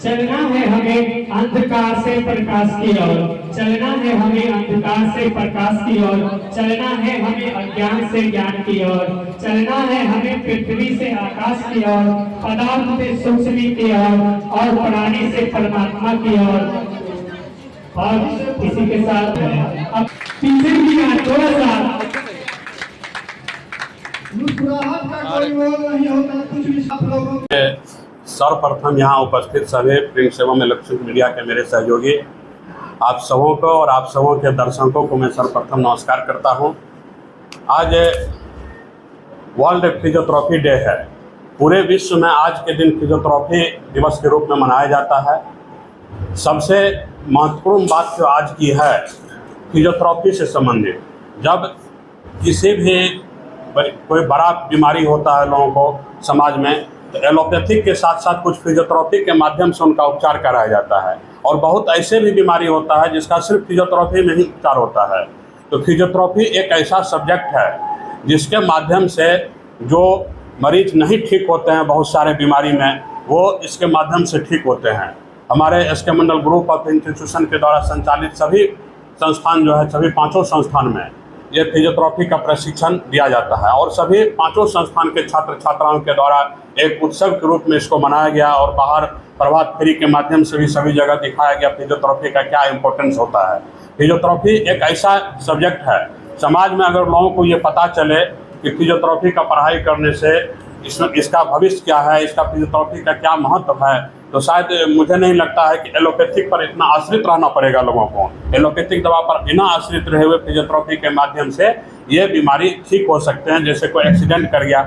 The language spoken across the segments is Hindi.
चलना है हमें अंधकार से प्रकाश की ओर, चलना है हमें अंधकार से प्रकाश की ओर, चलना है हमें अज्ञान से ज्ञान की ओर, चलना है हमें पृथ्वी से आकाश की ओर, पदार्थ से सूक्ष्म की ओर और प्राणी से परमात्मा की ओर। और इसी के साथ अब पीछे की थोड़ा सा मुस्कुराहट का कोई मोल नहीं होता, कुछ भी सब लोगों सर्वप्रथम यहाँ उपस्थित सभी प्रिंट एवं इलेक्ट्रॉनिक मीडिया के मेरे सहयोगी आप सबों को और आप सबों के दर्शकों को मैं सर्वप्रथम नमस्कार करता हूँ। आज वर्ल्ड फिजियोथेरेपी डे है। पूरे विश्व में आज के दिन फिजियोथेरेपी दिवस के रूप में मनाया जाता है। सबसे महत्वपूर्ण बात जो आज की है फिजियोथेरेपी से संबंधित, जब किसी भी कोई बड़ा बीमारी होता है लोगों को समाज में, तो एलोपैथिक के साथ साथ कुछ फिजियोथेरेपी के माध्यम से उनका उपचार कराया जाता है। और बहुत ऐसे भी बीमारी होता है जिसका सिर्फ फिजियोथेरेपी में ही उपचार होता है। तो फिजियोथेरेपी एक ऐसा सब्जेक्ट है जिसके माध्यम से जो मरीज नहीं ठीक होते हैं बहुत सारे बीमारी में, वो इसके माध्यम से ठीक होते हैं। हमारे S K Mandal group of institution के द्वारा संचालित सभी संस्थान जो है, सभी 5 संस्थान में ये फिजियोथेरेपी का प्रशिक्षण दिया जाता है। और सभी 5 संस्थान के छात्र छात्राओं के द्वारा एक उत्सव के रूप में इसको मनाया गया और बाहर प्रभात फेरी के माध्यम से भी सभी जगह दिखाया गया फिजियोथेरेपी का क्या इम्पोर्टेंस होता है। फिजियोथेरेपी एक ऐसा सब्जेक्ट है, समाज में अगर लोगों को ये पता चले कि फिजियोथेरेपी का पढ़ाई करने से इसका भविष्य क्या है, इसका फिजियोथेरेपी का क्या महत्व है, तो शायद मुझे नहीं लगता है कि एलोपैथिक पर इतना आश्रित रहना पड़ेगा लोगों को। एलोपैथिक दवा पर बिना आश्रित रहे हुए फिजियोथेरेपी के माध्यम से ये बीमारी ठीक हो सकते हैं। जैसे कोई एक्सीडेंट कर गया,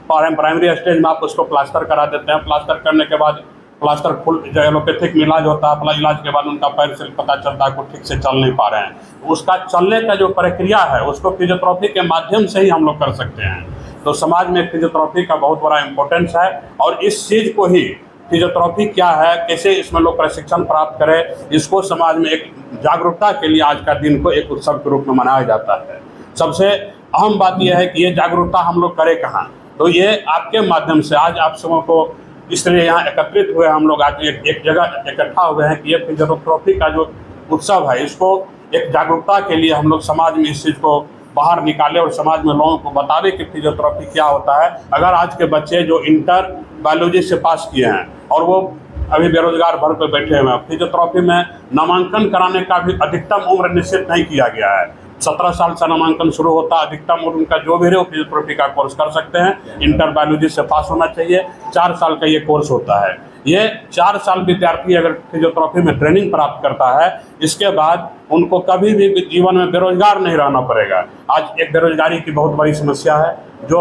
प्राइमरी स्टेज में आप उसको प्लास्टर करा देते हैं, प्लास्टर करने के बाद प्लास्टर फुल जो एलोपैथिक में इलाज होता है, इलाज के बाद उनका पैर से पता चलता है कि ठीक से चल नहीं पा रहे हैं, उसका चलने का जो प्रक्रिया है उसको फिजियोथेरेपी के माध्यम से ही हम लोग कर सकते हैं। तो समाज में फिजियोथेरेपी का बहुत बड़ा इम्पोर्टेंस है और इस चीज़ को ही फिजियोथेरेपी क्या है, कैसे इसमें लोग प्रशिक्षण प्राप्त करें, इसको समाज में एक जागरूकता के लिए आज का दिन को एक उत्सव के रूप में मनाया जाता है। सबसे अहम बात यह है कि ये जागरूकता हम लोग करें कहाँ, तो ये आपके माध्यम से आज आप सबों को इसलिए यहाँ एकत्रित हुए हम लोग आज एक जगह इकट्ठा हुए हैं कि ये फिजियोथेरेपी का जो उत्सव है इसको एक जागरूकता के लिए हम लोग समाज में इस चीज़ को बाहर निकाले और समाज में लोगों को बतावे कि फिजियोथेरेपी क्या होता है। अगर आज के बच्चे जो इंटर बायोलॉजी से पास किए हैं और वो अभी बेरोजगार भर पे बैठे हुए हैं, फिजियोथेरेपी में नामांकन कराने का भी अधिकतम उम्र निश्चित नहीं किया गया है। 17 साल से नामांकन शुरू होता है, अधिकतम उम्र उनका जो भी रहे वो फिजियोथेरेपी का कोर्स कर सकते हैं। इंटर बायोलॉजी से पास होना चाहिए, 4 साल का ये कोर्स होता है। ये 4 साल विद्यार्थी अगर फिजियोथेरेपी में ट्रेनिंग प्राप्त करता है, इसके बाद उनको कभी भी जीवन में बेरोजगार नहीं रहना पड़ेगा। आज एक बेरोजगारी की बहुत बड़ी समस्या है, जो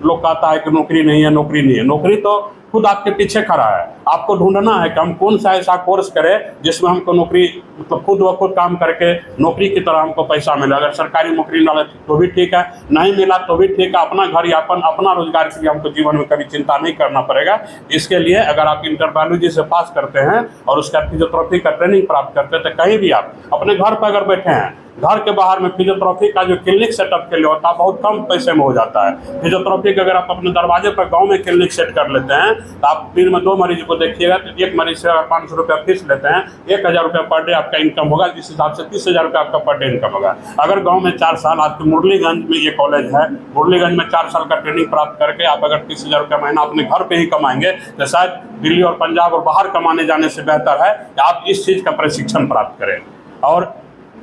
लोग कहता है कि नौकरी नहीं है, नौकरी नहीं है। नौकरी तो खुद आपके पीछे खड़ा है, आपको ढूंढना है कि हम कौन सा ऐसा कोर्स करें जिसमें हमको नौकरी मतलब खुद व खुद काम करके नौकरी की तरह हमको पैसा मिले। अगर सरकारी नौकरी ना मिले तो भी ठीक है, नहीं मिला तो भी ठीक है, अपना घर यापन अपना रोजगार के लिए हमको जीवन में कभी चिंता नहीं करना पड़ेगा। इसके लिए अगर आप इंटर बायोलॉजी से पास करते हैं और उसका फिजियोथेरेपी का ट्रेनिंग प्राप्त करते हैं, तो कहीं भी आप अपने घर पर अगर बैठे हैं, घर के बाहर में फिजियोथेरेपी का जो क्लिनिक सेटअप के लिए होता है बहुत कम पैसे में हो जाता है। फिजियोथेरेपी का अगर आप अपने दरवाजे पर गांव में क्लिनिक सेट कर लेते हैं तो आप दिन में 2 मरीज को देखिएगा, तो एक मरीज से अगर 500 रुपया फीस लेते हैं, 1000 रुपया पर डे आपका इनकम होगा, जिस हिसाब से 30,000 रुपया आपका पर डे इनकम होगा। अगर गाँव में 4 साल, आपके मुरलीगंज में ये कॉलेज है, मुरलीगंज में 4 साल का ट्रेनिंग प्राप्त करके आप अगर 30,000 रुपया महीना अपने घर पर ही कमाएंगे, तो शायद दिल्ली और पंजाब और बाहर कमाने जाने से बेहतर है कि आप इस चीज़ का प्रशिक्षण प्राप्त करें। और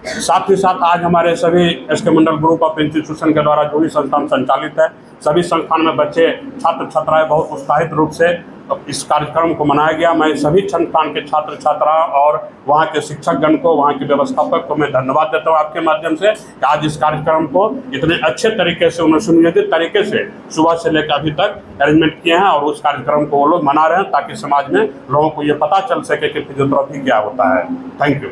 साथ ही साथ आज हमारे सभी S K Mandal group of institution के द्वारा जो भी संस्थान संचालित है, सभी संस्थान में बच्चे छात्र छात्राएं बहुत उत्साहित रूप से इस कार्यक्रम को मनाया गया। मैं सभी संस्थान के छात्र छात्राओं और वहाँ के शिक्षकगण को, वहाँ के व्यवस्थापक को मैं धन्यवाद देता हूँ आपके माध्यम से कि आज इस कार्यक्रम को इतने अच्छे तरीके से, उन्हें सुनियोजित तरीके से सुबह से लेकर अभी तक अरेंजमेंट किए हैं और उस कार्यक्रम को वो लोग मना रहे हैं ताकि समाज में लोगों को ये पता चल सके कि फिजियोथेरेपी क्या होता है। Thank you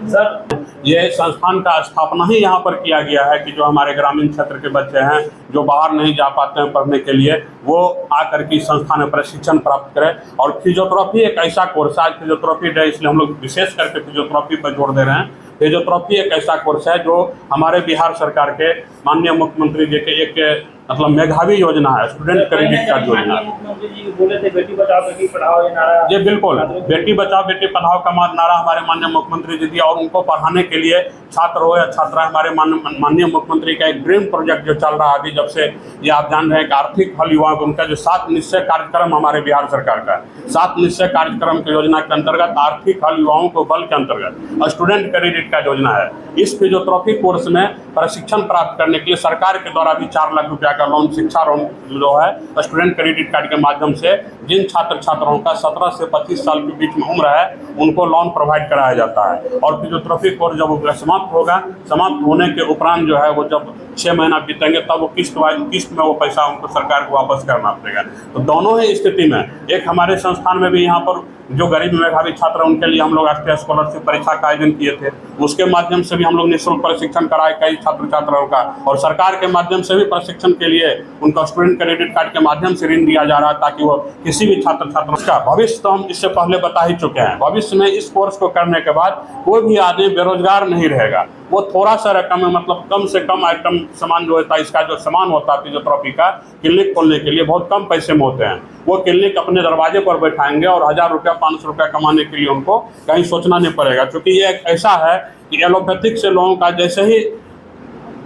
sir. ये संस्थान का स्थापना ही यहाँ पर किया गया है कि जो हमारे ग्रामीण क्षेत्र के बच्चे हैं जो बाहर नहीं जा पाते हैं पढ़ने के लिए, वो आकर के संस्थान में प्रशिक्षण प्राप्त करें। और फिजियोथेरेपी एक ऐसा कोर्स है, आज फिजियोथेरेपी डे इसलिए हम लोग विशेष करके फिजियोथेरेपी पर जोर दे रहे हैं। फिजियोथेरेपी एक ऐसा कोर्स है जो हमारे बिहार सरकार के माननीय मुख्यमंत्री जी के एक मतलब मेधावी योजना है, स्टूडेंट क्रेडिट कार्ड योजना। मुख्यमंत्री जी बोले थे बेटी बचाओ बेटी पढ़ाओ, ये नारा जी बिल्कुल, बेटी बचाओ बेटी पढ़ाओ का नारा हमारे माननीय मुख्यमंत्री जी दिया, और उनको पढ़ाने के लिए छात्र हो या छात्रा, हमारे माननीय मुख्यमंत्री का एक ड्रीम प्रोजेक्ट जो चल रहा है अभी जब से, ये आप जान रहे हैं कि आर्थिक हल युवाओं को, उनका जो 7 निश्चय कार्यक्रम हमारे बिहार सरकार का 7 निश्चय कार्यक्रम की योजना के अंतर्गत आर्थिक हल युवाओं को बल के अंतर्गत स्टूडेंट क्रेडिट कार्ड योजना है। इस फिजियोथेरेपी कोर्स में प्रशिक्षण प्राप्त करने के लिए सरकार के द्वारा भी 4 लाख रुपया का लोन, शिक्षा लोन जो है स्टूडेंट क्रेडिट कार्ड के माध्यम से जिन छात्र छात्राओं का 17 से 25 साल के बीच में उम्र है उनको लोन प्रोवाइड कराया जाता है। और फिजियोथेरेपी कोर्स जब समाप्त होगा, समाप्त होने के उपरांत जो है वो जब 6 महीना बीतेंगे तब वो किस्त में वो पैसा उनको सरकार को वापस करना पड़ेगा। तो दोनों ही स्थिति में एक हमारे संस्थान में भी यहाँ पर जो गरीब मेधावी छात्र हैं उनके लिए हम लोग राष्ट्रीय स्कॉलरशिप परीक्षा का आयोजन किए थे, उसके माध्यम से भी हम लोग निःशुल्क प्रशिक्षण कराए कई छात्र छात्राओं का, और सरकार के माध्यम से भी प्रशिक्षण के लिए उनका स्टूडेंट क्रेडिट कार्ड के माध्यम से ऋण दिया जा रहा है ताकि वो किसी भी छात्र छात्रा का भविष्य, तो हम इससे पहले बता ही चुके हैं, भविष्य में इस कोर्स को करने के बाद कोई भी आदमी बेरोजगार नहीं रहेगा। वो थोड़ा सा रकम है, मतलब कम से कम आइटम सामान जो होता है, इसका जो सामान होता है फिजियोथेरेपी का क्लिनिक खोलने के लिए बहुत कम पैसे में होते हैं, वो क्लिनिक अपने दरवाजे पर बैठाएंगे और 1000 रुपया 500 रुपया कमाने के लिए उनको कहीं सोचना नहीं पड़ेगा। क्योंकि ये एक ऐसा है कि एलोपैथिक से लोगों का जैसे ही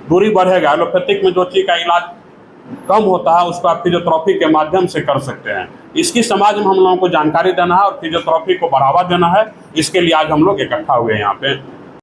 दूरी बढ़ेगा, एलोपैथिक में जो चीज़ का इलाज कम होता है उसको आप फिजियोथेरेपी के माध्यम से कर सकते हैं। इसकी समाज में हम लोगों को जानकारी देना है और फिजियोथेरेपी को बढ़ावा देना है, इसके लिए आज हम लोग इकट्ठा हुए हैं यहाँ पे।